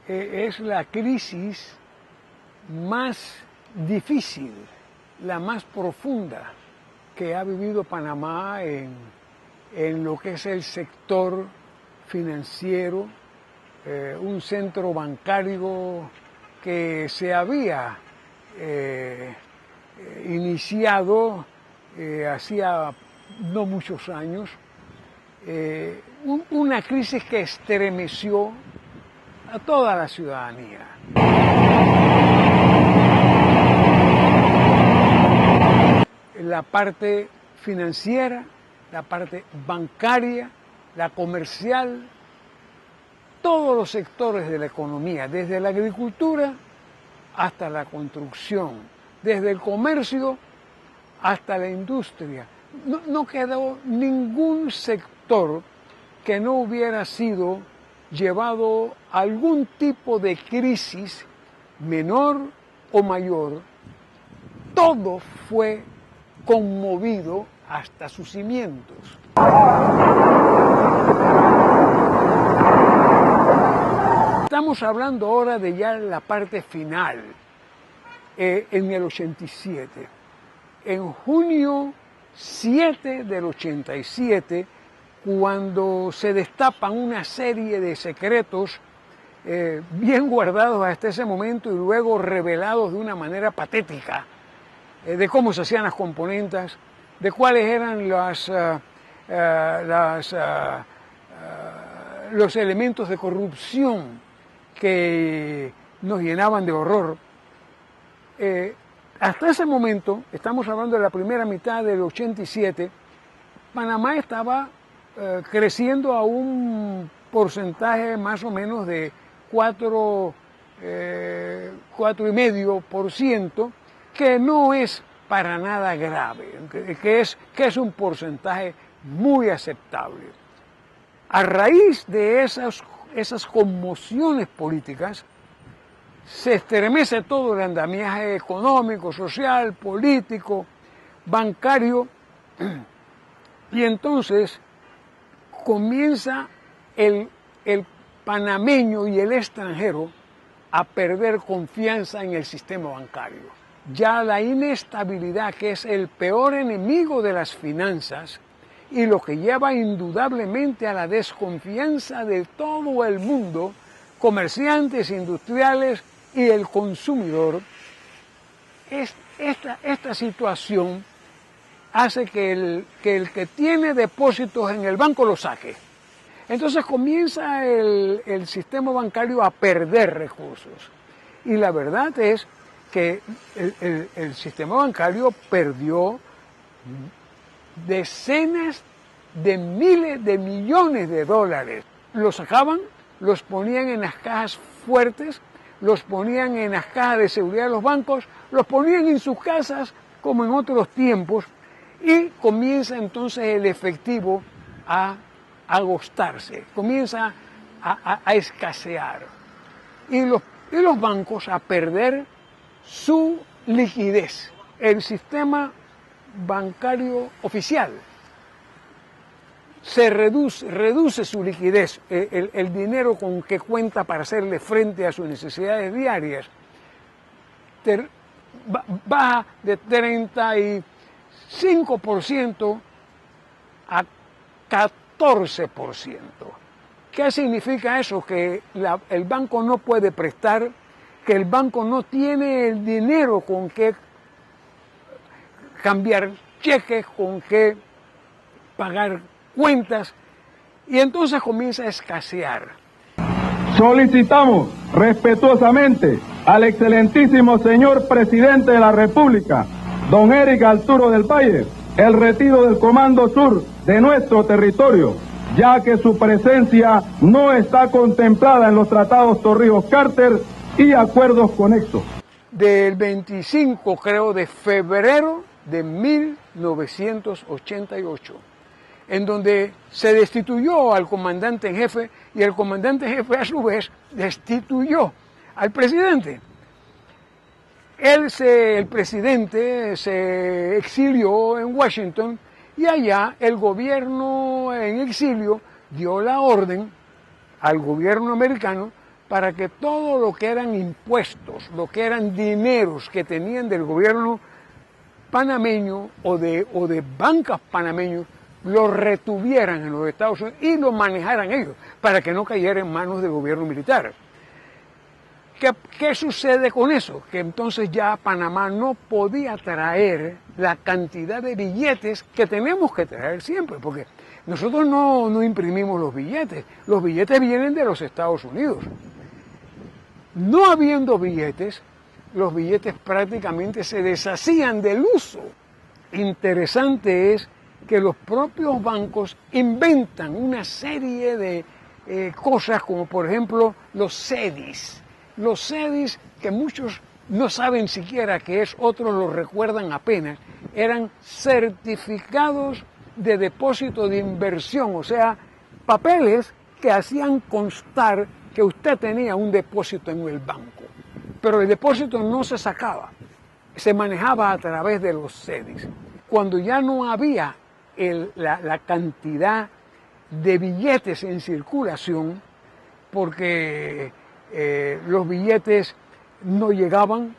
es la crisis más difícil, la más profunda que ha vivido Panamá en lo que es el sector financiero, un centro bancario que se había iniciado hacía no muchos años, una crisis que estremeció a toda la ciudadanía. La parte financiera, la parte bancaria, la comercial, todos los sectores de la economía, desde la agricultura hasta la construcción, desde el comercio hasta la industria. No quedó ningún sector que no hubiera sido llevado a algún tipo de crisis menor o mayor. Todo fue conmovido hasta sus cimientos. Estamos hablando ahora de ya la parte final, en el 87. En junio 7 del 87, cuando se destapan una serie de secretos bien guardados hasta ese momento y luego revelados de una manera patética, de cómo se hacían las componentes, de cuáles eran los elementos de corrupción que nos llenaban de horror. Hasta ese momento, estamos hablando de la primera mitad del 87, Panamá estaba creciendo a un porcentaje más o menos de 4,5%, que no es para nada grave, que es un porcentaje muy aceptable. A raíz de esas conmociones políticas, se estremece todo el andamiaje económico, social, político, bancario, y entonces comienza el panameño y el extranjero a perder confianza en el sistema bancario. Ya la inestabilidad, que es el peor enemigo de las finanzas y lo que lleva indudablemente a la desconfianza de todo el mundo, comerciantes, industriales y el consumidor, esta situación hace que el que tiene depósitos en el banco lo saque. Entonces comienza el sistema bancario a perder recursos. Y la verdad es que el sistema bancario perdió decenas de miles de millones de dólares. Los sacaban, los ponían en las cajas fuertes, los ponían en las cajas de seguridad de los bancos, los ponían en sus casas como en otros tiempos, y comienza entonces el efectivo a agostarse, comienza a escasear, y los bancos a perder su liquidez. El sistema bancario oficial se reduce su liquidez, el dinero con que cuenta para hacerle frente a sus necesidades diarias, baja de 35% a 14%. ¿Qué significa eso? Que el banco no puede prestar, que el banco no tiene el dinero con que cambiar cheques, con que pagar cuentas, y entonces comienza a escasear. Solicitamos respetuosamente al excelentísimo señor presidente de la República, don Eric Arturo del Valle, el retiro del Comando Sur de nuestro territorio, ya que su presencia no está contemplada en los tratados Torrijos-Carter y acuerdos conexos. Del 25, creo, de febrero de 1988, en donde se destituyó al comandante en jefe, y el comandante en jefe a su vez destituyó al presidente. El presidente se exilió en Washington, y allá el gobierno en exilio dio la orden al gobierno americano para que todo lo que eran impuestos, lo que eran dineros que tenían del gobierno panameño o de bancas panameños, lo retuvieran en los Estados Unidos y lo manejaran ellos, para que no cayera en manos del gobierno militar. ¿Qué sucede con eso? Que entonces ya Panamá no podía traer la cantidad de billetes que tenemos que traer siempre, porque nosotros no imprimimos los billetes vienen de los Estados Unidos. No habiendo billetes, los billetes prácticamente se deshacían del uso. Interesante es que los propios bancos inventan una serie de cosas como por ejemplo los CEDIs. Los CEDIs, que muchos no saben siquiera qué es, otros lo recuerdan apenas, eran certificados de depósito de inversión, o sea, papeles que hacían constar que usted tenía un depósito en el banco. Pero el depósito no se sacaba, se manejaba a través de los CEDIs. Cuando ya no había la cantidad de billetes en circulación, porque los billetes no llegaban,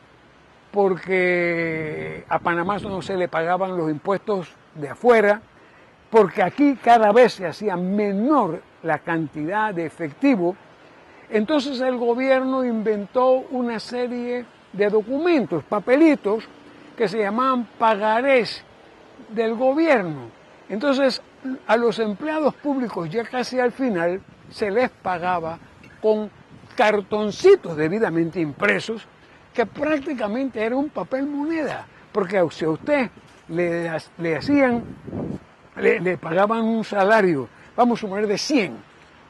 porque a Panamá no se le pagaban los impuestos de afuera, porque aquí cada vez se hacía menor la cantidad de efectivo. Entonces el gobierno inventó una serie de documentos, papelitos, que se llamaban pagarés del gobierno. Entonces a los empleados públicos ya casi al final se les pagaba con cartoncitos debidamente impresos, que prácticamente era un papel moneda, porque si a usted le pagaban un salario, vamos a suponer de 100,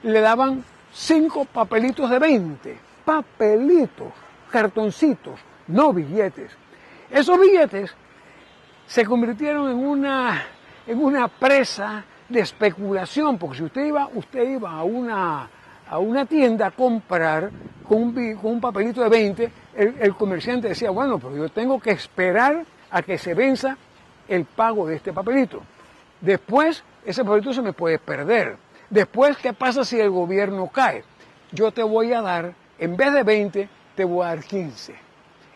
le daban 5 papelitos de 20, papelitos, cartoncitos, no billetes. Esos billetes se convirtieron en una presa de especulación, porque si usted iba a una tienda a comprar con un papelito de 20, el comerciante decía, bueno, pero yo tengo que esperar a que se venza el pago de este papelito. Después, ese papelito se me puede perder. Después, ¿qué pasa si el gobierno cae? Yo te voy a dar, en vez de 20, te voy a dar 15.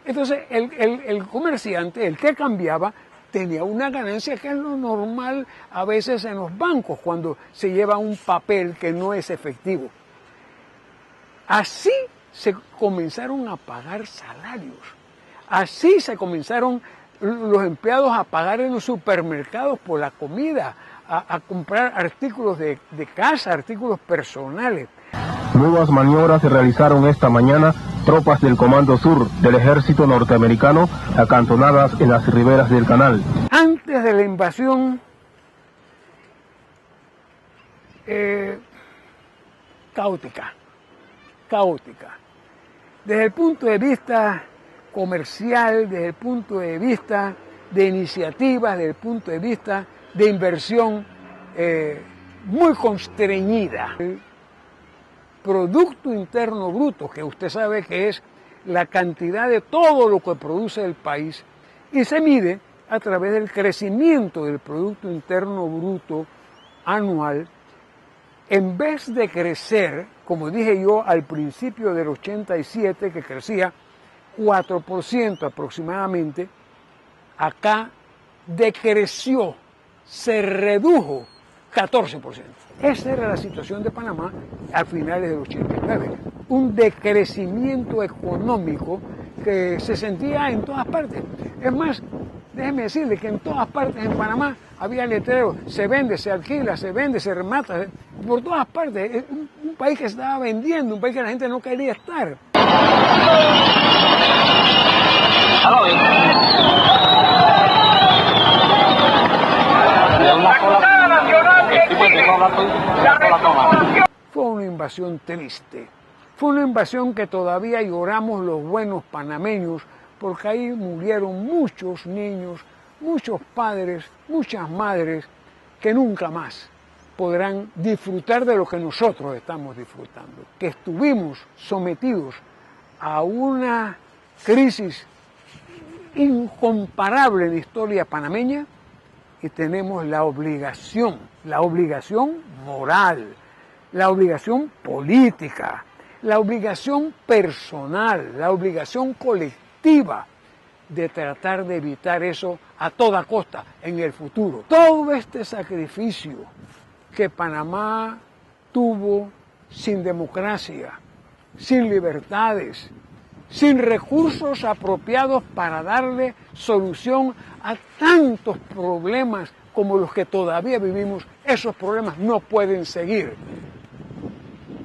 Entonces, el comerciante, el que cambiaba, tenía una ganancia, que es lo normal a veces en los bancos, cuando se lleva un papel que no es efectivo. Así se comenzaron a pagar salarios. Así se comenzaron los empleados a pagar en los supermercados por la comida, a comprar artículos de casa, artículos personales. Nuevas maniobras se realizaron esta mañana. Tropas del Comando Sur del Ejército Norteamericano acantonadas en las riberas del canal. Antes de la invasión, caótica. Desde el punto de vista comercial, desde el punto de vista de iniciativas, desde el punto de vista de inversión, muy constreñida. El Producto Interno Bruto, que usted sabe que es la cantidad de todo lo que produce el país, y se mide a través del crecimiento del Producto Interno Bruto anual. En vez de crecer, como dije yo al principio del 87, que crecía 4% aproximadamente, acá decreció, se redujo 14%. Esa era la situación de Panamá a finales del 89. Un decrecimiento económico que se sentía en todas partes. Es más, déjeme decirle que en todas partes en Panamá había letreros, se vende, se alquila, se vende, se remata, por todas partes. Es un país que se estaba vendiendo, un país que la gente no quería estar. Fue una invasión triste. Fue una invasión que todavía lloramos los buenos panameños, porque ahí murieron muchos niños, muchos padres, muchas madres, que nunca más podrán disfrutar de lo que nosotros estamos disfrutando. Que estuvimos sometidos a una crisis incomparable en la historia panameña, y tenemos la obligación moral, la obligación política, la obligación personal, la obligación colectiva de tratar de evitar eso a toda costa en el futuro. Todo este sacrificio que Panamá tuvo sin democracia, sin libertades, sin recursos apropiados para darle solución a tantos problemas como los que todavía vivimos, esos problemas no pueden seguir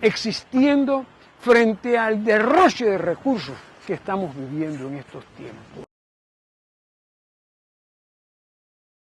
existiendo frente al derroche de recursos que estamos viviendo en estos tiempos.